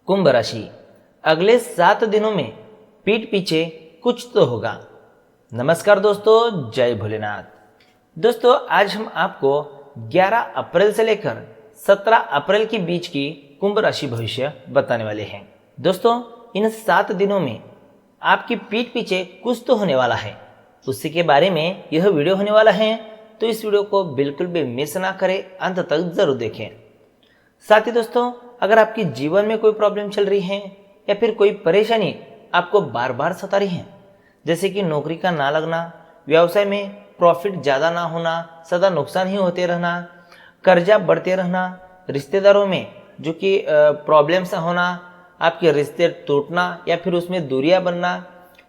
कुंभ राशि, अगले 7 दिनों में पीठ पीछे कुछ तो होगा। नमस्कार दोस्तों, जय भोलेनाथ। दोस्तों, आज हम आपको 11 अप्रैल से लेकर 17 अप्रैल के बीच की कुंभ राशि भविष्य बताने वाले हैं। दोस्तों, इन 7 दिनों में आपकी पीठ पीछे कुछ तो होने वाला है, उसी के बारे में यह वीडियो होने वाला है। तो इस वीडियो को बिल्कुल भी मिस ना करें, अंत तक जरूर देखें। साथ ही दोस्तों, अगर आपके जीवन में कोई प्रॉब्लम चल रही है या फिर कोई परेशानी आपको बार बार सता रही है, जैसे कि नौकरी का ना लगना, व्यवसाय में प्रॉफिट ज़्यादा ना होना, सदा नुकसान ही होते रहना, कर्जा बढ़ते रहना, रिश्तेदारों में जो कि प्रॉब्लम्स होना, आपके रिश्ते टूटना या फिर उसमें दूरियां बनना,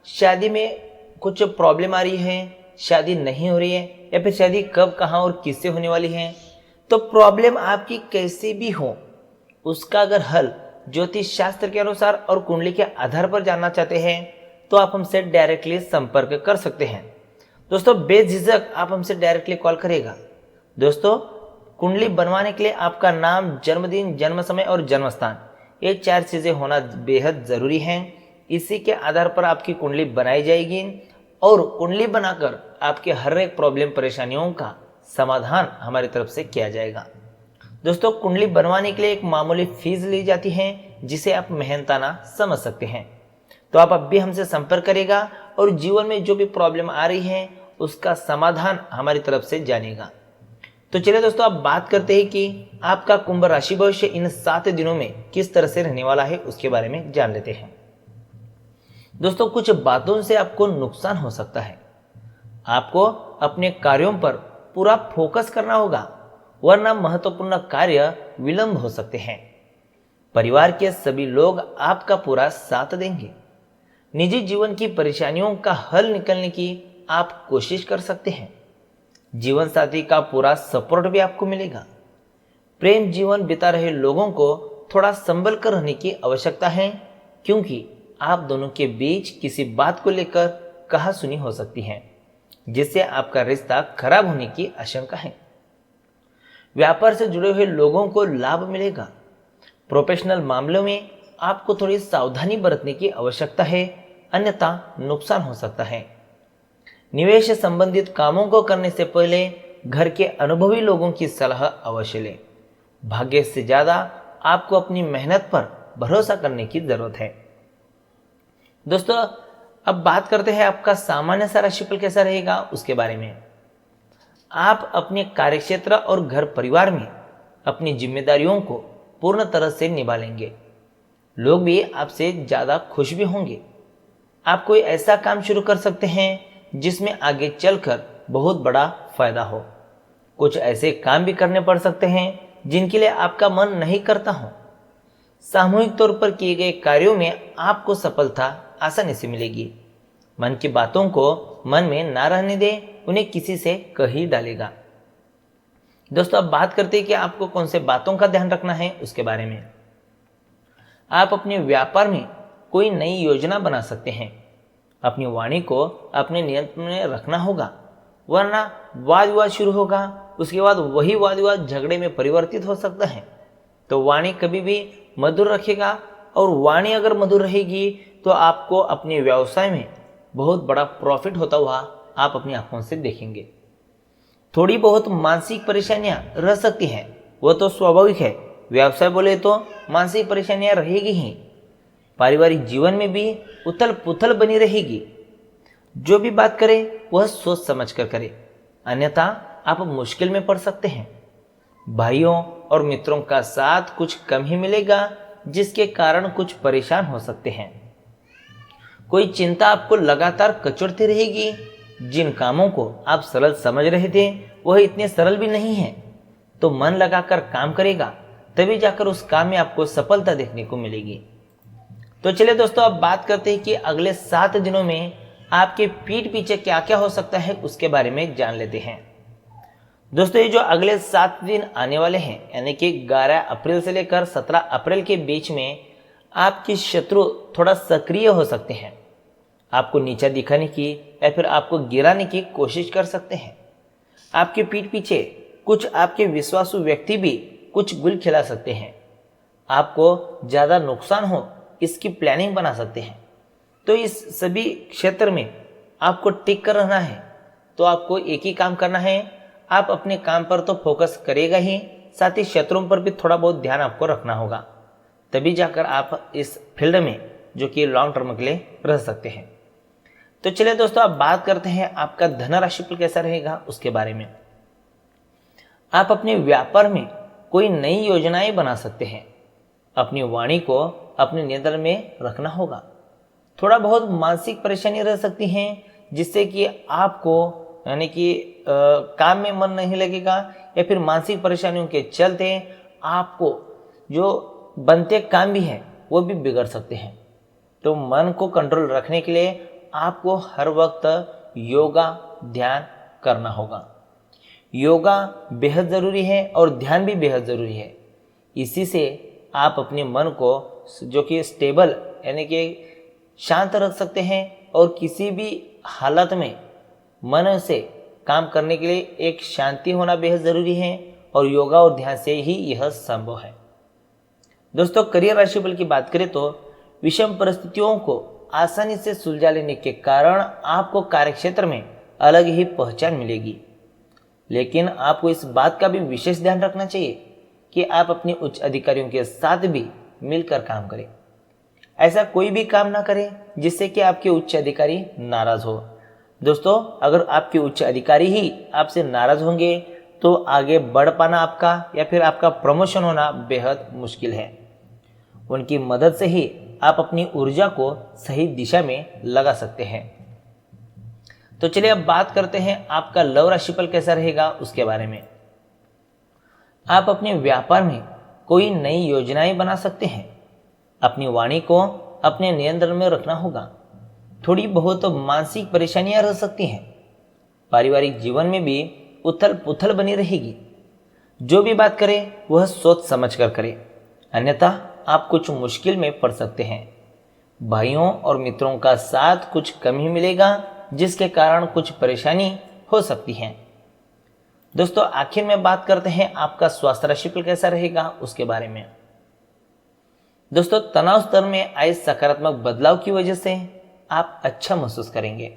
शादी में कुछ प्रॉब्लम आ रही है, शादी नहीं हो रही है या फिर शादी कब, कहाँ और किससे होने वाली है, तो प्रॉब्लम आपकी कैसे भी हो उसका अगर हल ज्योतिष शास्त्र के अनुसार और कुंडली के आधार पर जानना चाहते हैं तो आप हमसे डायरेक्टली संपर्क कर सकते हैं। दोस्तों, बेझिझक आप हमसे डायरेक्टली कॉल करेगा। दोस्तों, कुंडली बनवाने के लिए आपका नाम, जन्मदिन, जन्म समय और जन्म स्थान, ये 4 चीज़ें होना बेहद ज़रूरी हैं। इसी के आधार पर आपकी कुंडली बनाई जाएगी और कुंडली बनाकर आपके हर एक प्रॉब्लम परेशानियों का समाधान हमारी तरफ से किया जाएगा। दोस्तों, कुंडली बनवाने के लिए एक मामूली फीस ली जाती है, जिसे आप मेहनताना समझ सकते हैं। तो आप अब भी हमसे संपर्क करेगा और जीवन में जो भी प्रॉब्लम आ रही है उसका समाधान हमारी तरफ से जानेगा। तो चलिए दोस्तों, अब बात करते हैं कि आपका कुंभ राशि भविष्य इन 7 दिनों में किस तरह से रहने वाला है, उसके बारे में जान लेते हैं। दोस्तों, कुछ बातों से आपको नुकसान हो सकता है। आपको अपने कार्यों पर पूरा फोकस करना होगा, वरना महत्वपूर्ण कार्य विलंब हो सकते हैं। परिवार के सभी लोग आपका पूरा साथ देंगे। निजी जीवन की परेशानियों का हल निकालने की आप कोशिश कर सकते हैं। जीवन साथी का पूरा सपोर्ट भी आपको मिलेगा। प्रेम जीवन बिता रहे लोगों को थोड़ा संभल कर रहने की आवश्यकता है, क्योंकि आप दोनों के बीच किसी बात को लेकर कहासुनी हो सकती है, जिससे आपका रिश्ता खराब होने की आशंका है। व्यापार से जुड़े हुए लोगों को लाभ मिलेगा। प्रोफेशनल मामलों में आपको थोड़ी सावधानी बरतने की आवश्यकता है, अन्यथा नुकसान हो सकता है। निवेश संबंधित कामों को करने से पहले घर के अनुभवी लोगों की सलाह अवश्य लें। भाग्य से ज्यादा आपको अपनी मेहनत पर भरोसा करने की जरूरत है। दोस्तों, अब बात करते हैं आपका सामान्य सा राशिफल कैसा रहेगा उसके बारे में। आप अपने कार्यक्षेत्र और घर परिवार में अपनी जिम्मेदारियों को पूर्ण तरह से निभा लेंगे। लोग भी आपसे ज्यादा खुश भी होंगे। आप कोई ऐसा काम शुरू कर सकते हैं जिसमें आगे चलकर बहुत बड़ा फायदा हो। कुछ ऐसे काम भी करने पड़ सकते हैं जिनके लिए आपका मन नहीं करता हो। सामूहिक तौर पर किए गए कार्यों में आपको सफलता आसानी से मिलेगी। मन की बातों को मन में ना रहने दें, उन्हें किसी से कह ही डालेगा। दोस्तों, अब बात करते हैं कि आपको कौन से बातों का ध्यान रखना है उसके बारे में। आप अपने व्यापार में कोई नई योजना बना सकते हैं। अपनी वाणी को अपने नियंत्रण में रखना होगा, वरना वाद विवाद शुरू होगा। उसके बाद वही वाद विवाद झगड़े में परिवर्तित हो सकता है। तो वाणी कभी भी मधुर रखेगा, और वाणी अगर मधुर रहेगी तो आपको अपने व्यवसाय में बहुत बड़ा प्रॉफिट होता हुआ आप अपनी आंखों से देखेंगे। थोड़ी बहुत मानसिक परेशानियां रह सकती हैं, वो तो स्वाभाविक है। व्यवसाय बोले तो मानसिक परेशानियां रहेगी ही। पारिवारिक जीवन में भी उथल पुथल बनी रहेगी। जो भी बात करें वह सोच समझ कर करें, अन्यथा आप मुश्किल में पड़ सकते हैं। भाइयों और मित्रों का साथ कुछ कम ही मिलेगा, जिसके कारण कुछ परेशान हो सकते हैं। कोई चिंता आपको लगातार कचोटती रहेगी। जिन कामों को आप सरल समझ रहे थे वह इतने सरल भी नहीं है, तो मन लगाकर काम करेगा, तभी जाकर उस काम में आपको सफलता देखने को मिलेगी। तो चलिए दोस्तों, अब बात करते हैं कि अगले 7 दिनों में आपके पीठ पीछे क्या क्या हो सकता है उसके बारे में जान लेते हैं। दोस्तों, ये जो अगले 7 दिन आने वाले हैं, यानी कि 11 अप्रैल से लेकर 17 अप्रैल के बीच में आपके शत्रु थोड़ा सक्रिय हो सकते हैं। आपको नीचा दिखाने की या फिर आपको गिराने की कोशिश कर सकते हैं। आपके पीठ पीछे कुछ आपके विश्वासु व्यक्ति भी कुछ गुल खिला सकते हैं। आपको ज़्यादा नुकसान हो इसकी प्लानिंग बना सकते हैं। तो इस सभी क्षेत्र में आपको टिक कर रहना है, तो आपको एक ही काम करना है। आप अपने काम पर तो फोकस करेगा ही, साथ ही क्षेत्रों पर भी थोड़ा बहुत ध्यान आपको रखना होगा, तभी जाकर आप इस फील्ड में जो कि लॉन्ग टर्म के लिए रह सकते हैं। तो चलिए दोस्तों, अब बात करते हैं आपका धन राशिफल कैसा रहेगा उसके बारे में। आप अपने व्यापार में कोई नई योजनाएं बना सकते हैं। अपनी वाणी को अपने नियंत्रण में रखना होगा। थोड़ा बहुत मानसिक परेशानी रह सकती हैं, जिससे कि आपको यानी कि काम में मन नहीं लगेगा, या फिर मानसिक परेशानियों के चलते आपको जो बनते काम भी हैं वो भी बिगड़ सकते हैं। तो मन को कंट्रोल रखने के लिए आपको हर वक्त योगा ध्यान करना होगा। योगा बेहद ज़रूरी है और ध्यान भी बेहद ज़रूरी है। इसी से आप अपने मन को जो कि स्टेबल यानी कि शांत रख सकते हैं, और किसी भी हालत में मन से काम करने के लिए एक शांति होना बेहद ज़रूरी है, और योगा और ध्यान से ही यह संभव है। दोस्तों, करियर राशिफल की बात करें तो विषम परिस्थितियों को आसानी से सुलझा लेने के कारण आपको कार्यक्षेत्र में अलग ही पहचान मिलेगी। लेकिन आपको इस बात का भी विशेष ध्यान रखना चाहिए कि आप अपने उच्च अधिकारियों के साथ भी मिलकर काम करें। ऐसा कोई भी काम ना करें जिससे कि आपके उच्च अधिकारी नाराज हो। दोस्तों, अगर आपके उच्च अधिकारी ही आपसे नाराज होंगे तो आगे बढ़ पाना आपका या फिर आपका प्रमोशन होना बेहद मुश्किल है। उनकी मदद से ही आप अपनी ऊर्जा को सही दिशा में लगा सकते हैं। तो चलिए अब बात करते हैं आपका लव राशिफल कैसा रहेगा उसके बारे में। आप अपने व्यापार में कोई नई योजनाएं बना सकते हैं। अपनी वाणी को अपने नियंत्रण में रखना होगा। थोड़ी बहुत मानसिक परेशानियां रह सकती हैं। पारिवारिक जीवन में भी उथल पुथल बनी रहेगी। जो भी बात करें वह सोच समझ कर करें, अन्यथा आप कुछ मुश्किल में पड़ सकते हैं। भाइयों और मित्रों का साथ कुछ कम ही मिलेगा, जिसके कारण कुछ परेशानी हो सकती है। दोस्तों, आखिर में बात करते हैं आपका स्वास्थ्य राशिफल कैसा रहेगा उसके बारे में। दोस्तों, तनाव स्तर में आए सकारात्मक बदलाव की वजह से आप अच्छा महसूस करेंगे।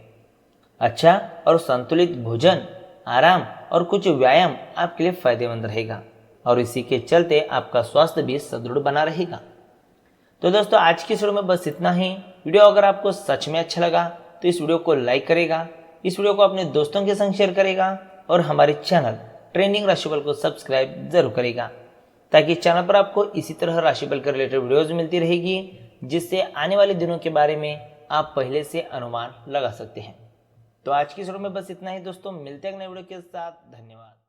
अच्छा और संतुलित भोजन, आराम और कुछ व्यायाम आपके लिए फायदेमंद रहेगा, और इसी के चलते आपका स्वास्थ्य भी सुदृढ़ बना रहेगा। तो दोस्तों, आज की वीडियो में बस इतना ही। वीडियो अगर आपको सच में अच्छा लगा तो इस वीडियो को लाइक करेगा, इस वीडियो को अपने दोस्तों के संग शेयर करेगा, और हमारे चैनल ट्रेंडिंग राशिफल को सब्सक्राइब जरूर करेगा, ताकि चैनल पर आपको इसी तरह राशिफल के रिलेटेड वीडियोज मिलती रहेगी, जिससे आने वाले दिनों के बारे में आप पहले से अनुमान लगा सकते हैं। तो आज की वीडियो में बस इतना ही दोस्तों, मिलते हैं नए वीडियो के साथ। धन्यवाद।